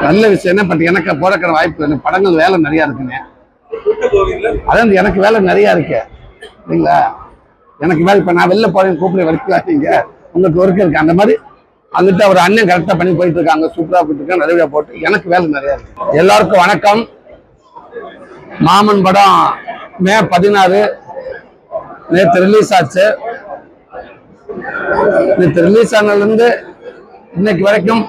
நல்ல விஷயம் என்ன பண்றீங்க? எனக்கு போறக்கிற வாய்ப்பு படங்கள் வேலை நிறைய இருக்குங்க. அதான் எனக்கு வேலை நிறைய இருக்கு இல்லைங்களா? எனக்கு வேலை இப்ப நான் வெளில போறேன் கூப்பிட வரைக்கும் உங்களுக்கு ஒர்க் இருக்கு. அந்த மாதிரி அங்கிட்ட ஒரு அண்ணன் கரெக்டா பண்ணி போயிட்டு இருக்காங்க. சூப்பரா போயிட்டு இருக்காங்க. நிறைய போட்டு எனக்கு வேலை நிறைய இருக்கு. எல்லாருக்கும் வணக்கம். மாமன் படம் மே 16 நேற்று ரிலீஸ் ஆச்சு. நேற்று ரிலீஸ் ஆனதுல இருந்து இன்னைக்கு வரைக்கும்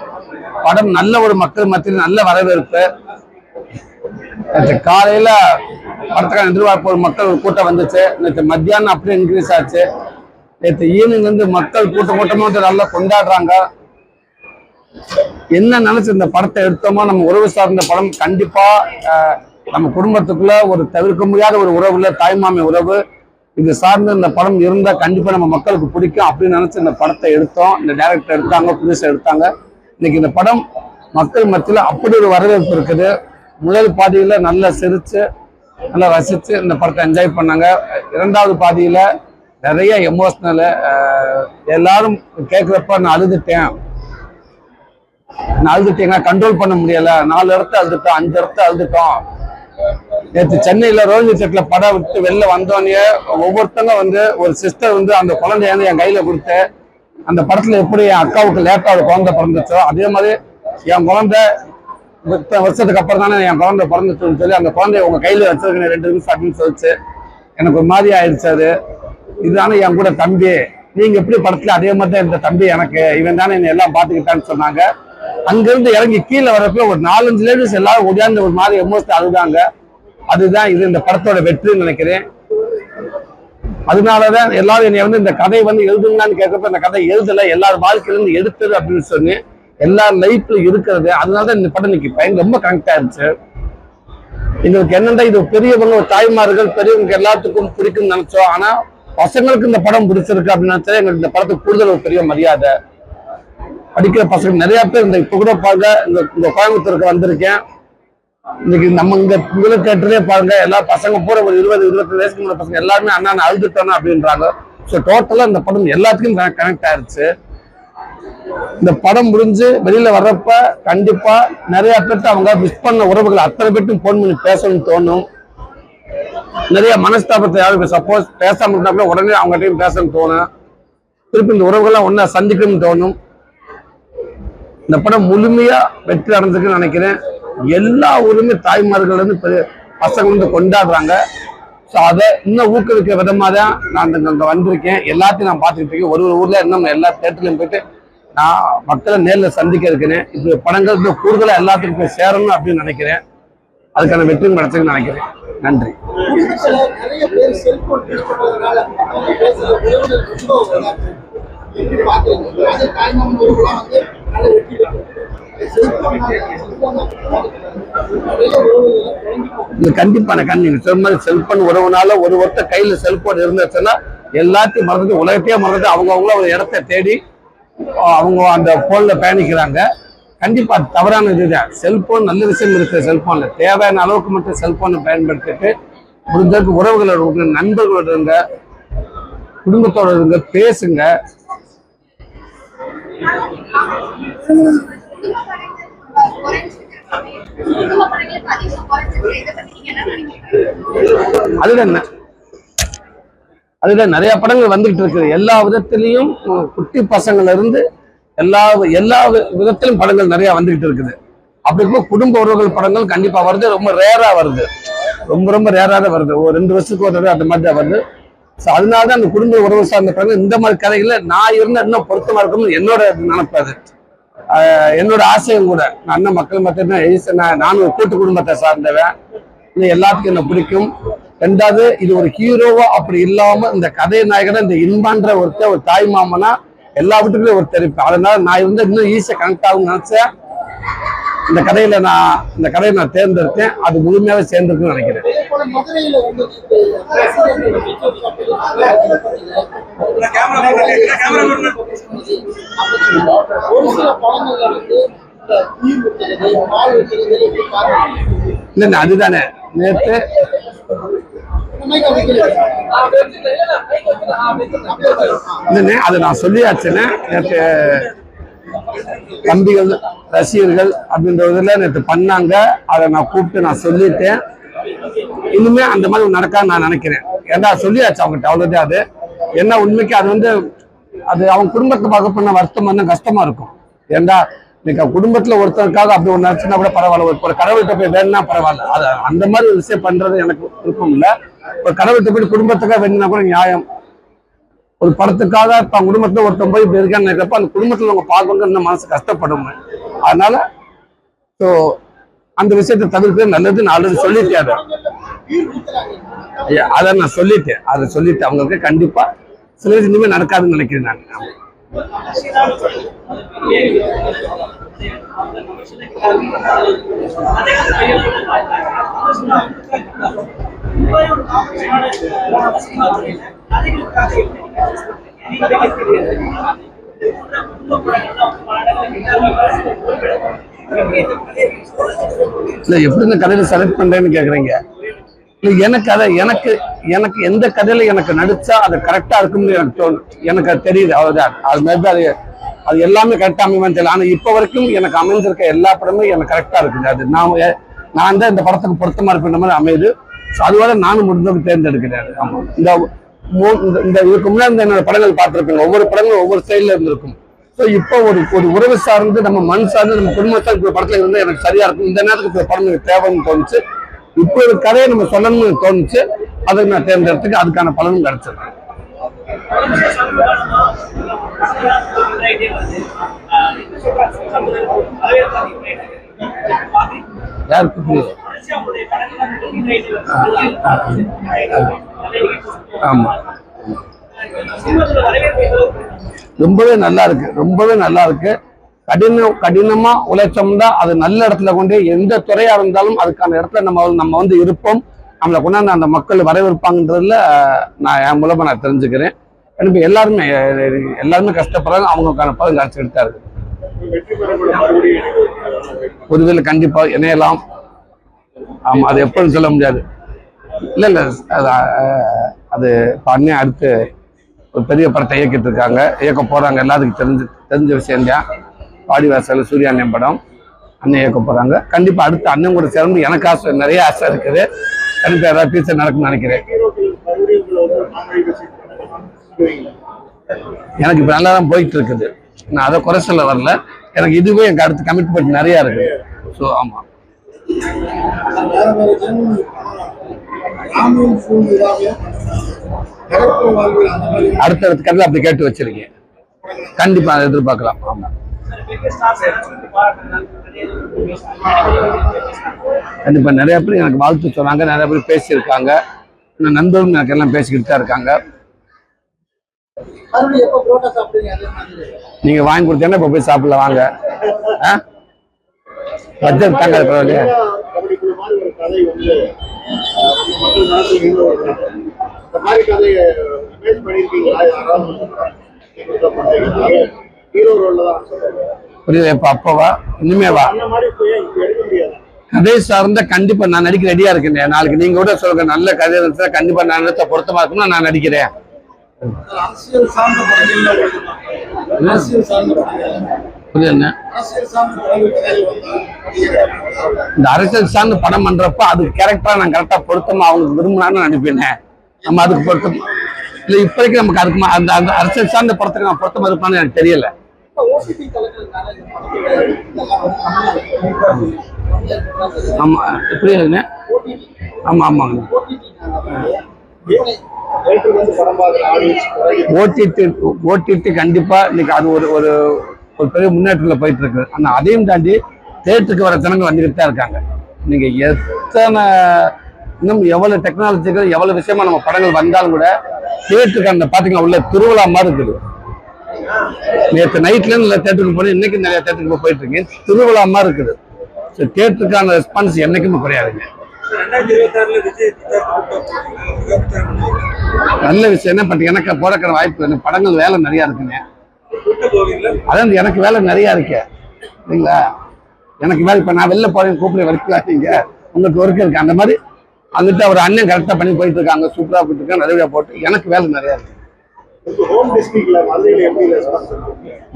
படம் நல்ல ஒரு மக்கள் மத்தியில் நல்ல வரவேற்பு. நேற்று காலையில படத்துக்கான எதிர்பார்ப்பு ஒரு மக்கள் கூட்டம் வந்துச்சு. நேற்று மத்தியானம் அப்படியே இன்க்ரீஸ் ஆச்சு. நேற்று ஈவினிங் வந்து மக்கள் கூட்டமா நல்லா கொண்டாடுறாங்க. என்ன நினைச்சு இந்த படத்தை எடுத்தோமோ, நம்ம உறவு சார்ந்த படம் கண்டிப்பா நம்ம குடும்பத்துக்குள்ள ஒரு தவிர்க்க முடியாத ஒரு உறவுல தாய்மாமி உறவு இது சார்ந்து இந்த படம் இருந்தா கண்டிப்பா நம்ம மக்களுக்கு பிடிக்கும் அப்படின்னு நினைச்சு இந்த படத்தை எடுத்தோம். இந்த டைரக்டர் எடுத்தாங்க, புதுசா எடுத்தாங்க. இன்னைக்கு இந்த படம் மக்கள் மத்தியில அப்படி ஒரு வரவேற்பு இருக்குது. முதல் பாதியில நல்லா சிரிச்சு நல்லா ரசிச்சு இந்த படத்தை என்ஜாய் பண்ணாங்க. இரண்டாவது பாதியில நிறைய எமோஷனல். எல்லாரும் கேட்கிறப்ப நான் அழுதுட்டேன் கண்ட்ரோல் பண்ண முடியல. 4 இடத்த அழுதுட்டோம், 5 இடத்த அழுதுட்டோம். நேற்று சென்னையில ரோஹிணி செட்ல படம் விட்டு வெளில வந்தோடனே ஒவ்வொருத்தங்க வந்து ஒரு சிஸ்டர் வந்து அந்த குழந்தைய வந்து என் கையில கொடுத்து, அந்த படத்துல எப்படி என் அக்காவுக்கு லேட்டா ஒரு குழந்தை பிறந்துச்சோ அதே மாதிரி என் குழந்தை வருஷத்துக்கு அப்புறம் தானே என் குழந்தை பிறந்துச்சுன்னு சொல்லி அந்த குழந்தைய உங்க கையில வச்சிருக்கேன் 2 நிமிஷம் அப்படின்னு சொல்லிச்சு. எனக்கு ஒரு மாதிரி ஆயிடுச்சு. அது இதுதானே என் கூட தம்பி, நீங்க எப்படி படத்துல அதே மாதிரி தான் இந்த தம்பி எனக்கு, இவன் தானே என்னை எல்லாம் பாத்துக்கிட்டான்னு சொன்னாங்க. அங்கிருந்து இறங்கி கீழே வரப்ப ஒரு 4-5 லேடிஸ் எல்லாரும் உடையாந்து ஒரு மாதிரி எமோஷனல் அழுதாங்க. அதுதான் இது இந்த படத்தோட வெற்றின்னு நினைக்கிறேன். அதனாலதான் எல்லாரும் என்னை வந்து இந்த கதை வந்து எழுதுங்கன்னு கேட்கறப்ப இந்த கதை எழுதல, எல்லாரும் வாழ்க்கையில இருந்து எடுத்தது அப்படின்னு சொல்லி எல்லாரும் லைஃப்ல இருக்கிறது. அதனாலதான் இந்த படம் இன்னைக்கு ரொம்ப கனெக்ட் ஆயிருச்சு. எங்களுக்கு என்னன்னா இது பெரியவங்க தாய்மார்கள் பெரியவங்க எல்லாத்துக்கும் பிடிக்கும்னு நினைச்சோம். ஆனா பசங்களுக்கு இந்த படம் பிடிச்சிருக்கு அப்படின்னு நினைச்சா எங்களுக்கு இந்த படத்துக்கு கூடுதல் ஒரு பெரிய மரியாதை. படிக்கிற பசங்க நிறைய பேர் இந்த இப்ப கூட பாருங்க, இந்த கோயம்புத்தூருக்கு வந்திருக்கேன். இன்னைக்கு நம்ம இங்க தேட்டரே பாருங்க, எல்லா பசங்க பூரா ஒரு 20-25 வயசுக்கு மேல பசங்க எல்லாருமே அண்ணா அழுதுட்டோம் அப்படின்றாங்க. ஸோ டோட்டலா இந்த படம் எல்லாத்துக்கும் கனெக்ட் ஆயிருச்சு. இந்த படம் முடிஞ்சு வெளியில வர்றப்ப கண்டிப்பா நிறைய பேர்த்து அவங்க மிஸ் பண்ண உறவுகள் அத்தனை பேர்ட்டும் போன் பண்ணி பேசணும்னு தோணும். நிறைய மனஸ்தாபத்தை யாரும் சப்போஸ் பேசாம இருந்தா உடனே அவங்ககிட்டையும் பேசணும்னு தோணும். திருப்பி இந்த உறவுகள்லாம் ஒன்னா சந்திக்கணும்னு தோணும். இந்த படம் முழுமையா வெற்றி அடைஞ்சிருக்குன்னு நினைக்கிறேன். எல்லா ஊருமே தாய்மார்கள் வந்து பசங்க வந்து கொண்டாடுறாங்க. ஸோ அதை இன்னும் ஊக்குவிக்க விதமா தான் நான் அங்க வந்திருக்கேன். எல்லாத்தையும் நான் பார்த்துக்கிட்டு இருக்கேன். ஒரு ஊர்ல இன்னும் எல்லா தேட்டர்லையும் போயிட்டு நான் மக்களை நேரில் சந்திக்க இருக்கிறேன். இப்படி படங்கள் இன்னும் கூடுதலா எல்லாத்துக்கும் போய் சேரணும் அப்படின்னு நினைக்கிறேன். அதுக்கான வெற்றியும் கிடைச்சுன்னு நினைக்கிறேன். நன்றி. கண்டிப்பான நீங்க சொன்ன மாதிரி செல்போன் உறவுனால ஒரு ஒருத்தர் கையில செல்போன் இருந்துச்சுன்னா எல்லாத்தையும் மறந்துட்டு உலகத்தையே மறந்துட்டு அவங்கவுங்கள ஒரு இடத்த தேடி அவங்க அந்த போன்ல பயணிக்கிறாங்க. கண்டிப்பா தவறான இதுதான். செல்போன் நல்ல விஷயம் இருக்கு. செல்போன்ல தேவையான அளவுக்கு மட்டும் செல்போனை பயன்படுத்திட்டு முடிஞ்சதுக்கு உறவுகளோட நண்பர்களோட இருங்க, குடும்பத்தோட இருங்க, பேசுங்க. அதுதான் நிறைய படங்கள் வந்துகிட்டு இருக்குது. எல்லா விதத்திலையும் குட்டி பசங்கள்ல இருந்து எல்லா விதத்திலும் படங்கள் நிறைய வந்துகிட்டு இருக்குது. அப்படி இருக்கும் குடும்ப உறவுகள் படங்கள் கண்டிப்பா வருது. ரொம்ப ரேரா வருது. ரொம்ப ரேரா தான் வருது. ஒரு 2 வருஷத்துக்கு ஒரு தடவை அந்த மாதிரி தான் வருது. அதனாலதான் அந்த குடும்ப உறவு சார்ந்த படங்கள் இந்த மாதிரி கதைகளை நான் இருந்தா இன்னும் பொருத்தமா இருக்கும்னு என்னோட நினைப்பாது. என்னோட ஆசையும் கூட. நான் அண்ணன் மக்கள் மத்திய நானும் ஒரு கூட்டு குடும்பத்தை சார்ந்தவன். எல்லாத்துக்கும் என்ன பிடிக்கும். 2வது இது ஒரு ஹீரோவா அப்படி இல்லாம இந்த கதை நாயகனா இந்த இன்பான்ற ஒரு தாய் மாமனா எல்லா வீட்டுக்குள்ளயும் ஒரு தெரிவிப்பேன். அதனால நான் வந்து இன்னும் ஈஸியா கனெக்ட் ஆகும்னு நினைச்சேன். இந்த கதையை நான் தேர்ந்தெடுத்தேன். அது முழுமையாவே சேர்ந்திருக்குன்னு நினைக்கிறேன். இல்ல அதுதானே நேற்று அதை நான் சொல்லியாச்சுன்னா நேற்று தம்பிகள் ரசிகர்கள் அப்படின்றதுல நேற்று பண்ணாங்க. அதை நான் கூப்பிட்டு நான் சொல்லிட்டேன். இனிமே அந்த மாதிரி நடக்கான்னு நான் நினைக்கிறேன். ஏன்னா சொல்லியாச்சு அவங்ககிட்ட, அவ்வளவுதான். அது என்ன உண்மைக்கு அது அது அவங்க குடும்பத்தை பார்க்க பண்ண வருத்தம் கஷ்டமா இருக்கும். ஏண்டா இன்னைக்கு குடும்பத்துல ஒருத்தருக்காக அப்படி ஒன்று நினைச்சுன்னா கூட பரவாயில்ல, ஒரு கடவுள்கிட்ட போய் வேணும்னா பரவாயில்ல. அது அந்த மாதிரி ஒரு விஷயம் பண்றது எனக்கு விருப்பம் இல்லை. ஒரு கடவுள்கிட்ட போய் குடும்பத்துக்காக வேணும்னா கூட நியாயம். ஒரு படத்துக்காக இப்ப குடும்பத்துல ஒருத்தன் போய் இப்படி இருக்கான்னு நினைக்கிறப்ப அந்த குடும்பத்துல அவங்க பார்க்கணும்னு மனசு கஷ்டப்படும். அதனால அந்த விஷயத்தை தவிர்க்கிறது நல்லது. நான் ஆல்ரெடி சொல்லிட்டேன். அதை நான் சொல்லிட்டேன். அதை சொல்லிட்டு அவங்களுக்கு கண்டிப்பா சில இனிமே நடக்காதுன்னு நினைக்கிறேன் நான். எப்படி இந்த கதையில செலக்ட் பண்றேன்னு கேக்குறீங்க. எனக்கு அதை எனக்கு எந்த கதையில எனக்கு நடிச்சா அது கரெக்டா இருக்கும்னு எனக்கு தோணும். எனக்கு அது தெரியுது, அவ்வளவுதான். அது மாதிரி அது எல்லாமே கரெக்டா அமையுமான்னு தெரியல. ஆனா இப்ப வரைக்கும் எனக்கு அமைஞ்சிருக்க எல்லா படமும் எனக்கு கரெக்டா இருக்குது. அது நான் தான் இந்த படத்துக்கு பொருத்தமா இருக்கின்ற மாதிரி அமையுது. அதுவரை நானும் முடிஞ்சவங்க தேர்ந்தெடுக்கிறேன். ஆமா, இந்த இதுக்கு முன்னாடி என்னோட படங்கள் பார்த்துருப்பீங்க. ஒவ்வொரு படங்களும் ஒவ்வொரு ஸ்டைல்ல இருந்திருக்கும். ஸோ இப்போ ஒரு உறவு சார்ந்து நம்ம மண் சார்ந்து நம்ம குடும்பத்தால் இப்போ படத்துல இருந்தால் எனக்கு சரியா இருக்கும். இந்த நேரத்துக்கு படம் எனக்கு தேவைன்னு தோணுச்சு. இப்போ ஒரு கதையை நம்ம சொல்லணும்னு தோணுச்சு. அதை நான் தேர்ந்தெடுத்துக்கு அதுக்கான பலனும் கிடைச்சது. யாருக்கு புரியுது? ஆமா, ரொம்பவே நல்லா இருக்கு. ரொம்பவே நல்லா இருக்கு. கடினமா உழைச்சோம்னா அது நல்ல இடத்துல கொண்டு எந்த துறையா இருந்தாலும் அதுக்கான இடத்துல நம்ம இருப்போம். நம்மளை கொண்டாந்து அந்த மக்கள் வரவேற்பாங்கன்றதுல நான் என் மூலமா நான் தெரிஞ்சுக்கிறேன். எனக்கு எல்லாருமே கஷ்டப்படுறாங்க. அவங்களுக்கான பலன் கிடைச்சிக்கிட்டு தான் இருக்கு. பொதுவில் கண்டிப்பா இணையலாம். ஆமா, அது எப்படின்னு சொல்ல முடியாது. இல்ல அது பண்ணி அடுத்து ஒரு பெரிய படத்தை இயக்கிட்டு இருக்காங்க, இயக்க போறாங்க. எல்லாத்துக்கும் தெரிஞ்ச விஷயம் தான். பாடிவாசல் சூர்யா அண்ணன் படம் அண்ணன் இயக்க போறாங்க. கண்டிப்பா அடுத்து அண்ணன் கூட சேர்ந்து எனக்கு ஆசை, நிறைய ஆசை இருக்குது. கண்டிப்பா ஏதாவது டீச்சர் நடக்கும்னு நினைக்கிறேன். எனக்கு இப்ப நல்லா தான் போயிட்டு இருக்குது. நான் அதை குறை சொல்ல வரல. எனக்கு இதுவே எனக்கு அடுத்து கமிட்மெண்ட் நிறைய இருக்கு. ஸோ ஆமா, அடுத்தடுத்த கதையில அப்படி கேட்டு வச்சிருக்கேன். கண்டிப்பா அதை எதிர்பார்க்கலாம். ஆமா, கண்டிப்பா நிறைய பேர் எனக்கு வாழ்த்து சொன்னாங்க. நிறைய பேர் பேசியிருக்காங்க. நண்பர்களும் எனக்கு எல்லாம் பேசிக்கிட்டு தான் இருக்காங்க. நீங்க வாங்கி கொடுத்தீங்கன்னா இப்ப போய் சாப்பிடல வாங்க. பட்ஜெட் தாங்க பரவாயில்லையா? புரியல. இப்ப அப்பவா இனிமேவா கதை சார்ந்த கண்டிப்பா நான் நடிக்க ரெடியா இருக்கேன். நாளைக்கு நீங்க கூட சொல்லுங்க, நல்ல கதை இருந்துச்சா கண்டிப்பா நான் நினைச்ச பொருத்தமா இருக்கும்னா நான் நடிக்கிறேன். புரியல. இந்த அரசியல் சார்ந்த படம் பண்றப்ப அது கேரக்டரா நான் கரெக்டா பொருத்தமா அவங்க விரும்பினான்னு நினைப்பேன். நம்ம அதுக்கு பொருத்தம் இல்ல. இப்போதைக்கு நமக்கு அதுக்கு அந்த அரசியல் சார்ந்த படத்துக்கு நான் பொருத்தமா இருப்பான்னு எனக்கு தெரியல. ஆமா, புரியுதுங்க. ஆமா ஆமாங்க. ஓடிடி கண்டிப்பா இன்னைக்கு அது ஒரு பெரிய முன்னேற்றத்துல போயிட்டு இருக்கு. ஆனா அதையும் தாண்டி தேட்டருக்கு வர ஜனங்கள் வந்துகிட்டு தான் இருக்காங்க. நீங்க எத்தனை இன்னும் எவ்வளவு டெக்னாலஜிகள் எவ்வளவு விஷயமா நம்ம படங்கள் வந்தாலும் கூட தேட்டருக்கு அந்த பாத்தீங்கன்னா உள்ள திருவிழா மாதிரி இருக்குது. நேற்று நைட்ல இருந்து தேட்டருக்கு போய் இன்னைக்கு நிறைய தேட்டருக்கு போயிட்டு இருக்கேன். திருவிழா மாதிரி இருக்குது. தேட்டருக்கான ரெஸ்பான்ஸ் என்னைக்குமே குறையாதுங்க. நல்ல விஷயம் என்ன பட் எனக்கு போறக்கிற வாய்ப்பு படங்கள் வேலை நிறைய இருக்குங்க. அதான் எனக்கு வேலை நிறைய இருக்கு இல்லைங்களா? எனக்கு வேலை இப்ப நான் வெளில போறேன் கூப்பிட வரைக்கும் உங்களுக்கு ஒர்க் இருக்கு. அந்த மாதிரி அங்கிட்ட அவர் அண்ணன் கரெக்டா பண்ணி போயிட்டு இருக்காங்க, சூப்பரா போயிட்டு இருக்காங்க, நல்லபடியா போட்டு எனக்கு வேலை நிறைய இருக்கு.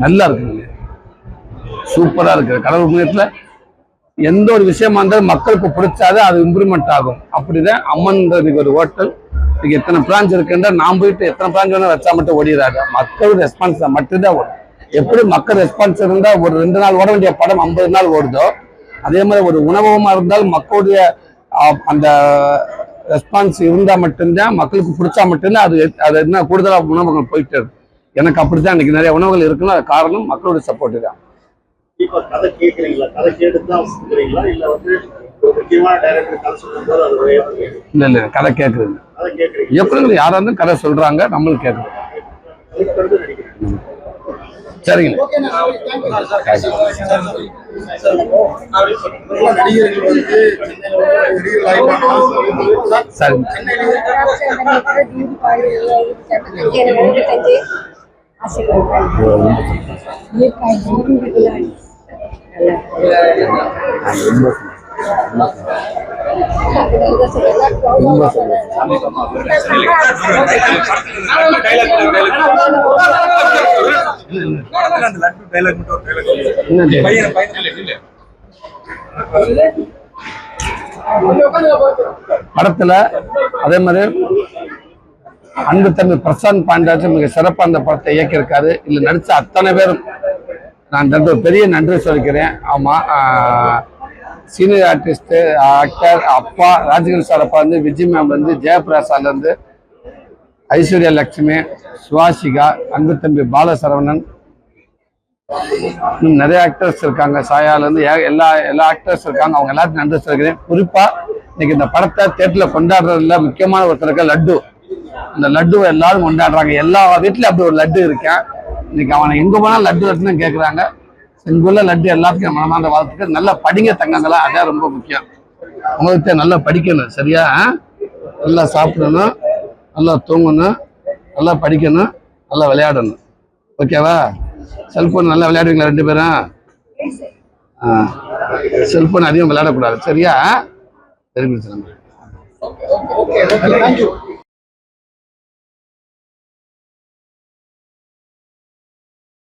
நல்லா இருக்குங்க, சூப்பரா இருக்கு. கடவுள் புண்ணியத்துல எந்த ஒரு விஷயமா இருந்தாலும் மக்களுக்கு பிடிச்சாது அது இம்ப்ரூவ்மெண்ட் ஆகும். அப்படிதான் அம்மன்றது ஒரு ஹோட்டல் இன்னைக்கு எத்தனை பிரான்ச் இருக்குன்ற நான் போயிட்டு எத்தனை பிரான்ச் வேணா வச்சா மட்டும் ஓடிடாது, மக்கள் ரெஸ்பான்ஸ் மட்டும்தான் ஓடும். எப்படி மக்கள் ரெஸ்பான்ஸ் இருந்தா ஒரு 2 நாள் ஓட வேண்டிய படம் 50 நாள் ஓடுதோ, அதே மாதிரி ஒரு உணவகமா இருந்தாலும் மக்களுடைய அந்த ரெஸ்பான்ஸ் இருந்தா மட்டும்தான், மக்களுக்கு பிடிச்சா மட்டும்தான் அது என்ன கூடுதலாக உணவகங்கள் போயிட்டு இருக்கு. எனக்கு அப்படித்தான் இன்னைக்கு நிறைய உணவுகள் இருக்குன்னா அது காரணம் மக்களுடைய சப்போர்ட் தான். கதை கேட்கறீங்களா? கதை கேட்டுதான் இல்ல முக்கியமான டைரக்டர் கதை சொல்லும்போது அது இல்ல கதை கேட்கறது இயக்குநர்கள் யாரா இருந்தாலும் கதை சொல்றாங்க, நம்மளும் கேட்கறோம். சரிங்க சரி. படத்துல அதே மாதிரி அன்பு தம்பி பிரசாந்த் பாண்டியாச்சும் மிக சிறப்பாக அந்த படத்தை இயக்கியிருக்காரு. இல்ல நடிச்ச அத்தனை பேரும் நான் பெரிய நன்றி சொல்லிக்கிறேன். ஆமா, சீனியர் ஆர்டிஸ்ட் ஆக்டர் அப்பா ராஜகிரி சார் அப்பா வந்து விஜய் மேம் வந்து ஜெயபிரசாத்ல இருந்து ஐஸ்வர்யா லட்சுமி, சுவாசிகா, அன்பு தம்பி பாலசரவணன், நிறைய ஆக்டர்ஸ் இருக்காங்க, சாயால இருந்து எல்லா ஆக்டர்ஸ் இருக்காங்க. அவங்க எல்லாத்தையும் நன்றி சொல்லிக்கிறேன். குறிப்பா இன்னைக்கு இந்த படத்தை தியேட்டர்ல கொண்டாடுறதுல முக்கியமான ஒருத்தருக்கு லட்டு. இந்த லட்டு எல்லாரும் கொண்டாடுறாங்க, எல்லா வீட்லயும் அப்படி ஒரு லட்டு இருக்கேன். இன்னைக்கு அவனை எங்க போனா லட்டு லட்டுன்னு கேட்கறாங்க. இங்குள்ள லட்டு எல்லாத்துக்கும் மனமார்ந்த வாழ்த்துக்கள். நல்லா படிங்க தங்கங்களா, அதான் ரொம்ப முக்கியம். உங்களுக்கு நல்லா படிக்கணும், சரியா? நல்லா சாப்பிடணும், நல்லா தூங்கணும், நல்லா படிக்கணும், நல்லா விளையாடணும். ஓகேவா? செல்போன் நல்லா விளையாடுவீங்களா 2 பேரும்? செல்போன் அதிகம் விளையாடக்கூடாது, சரியா? தெரிஞ்சு.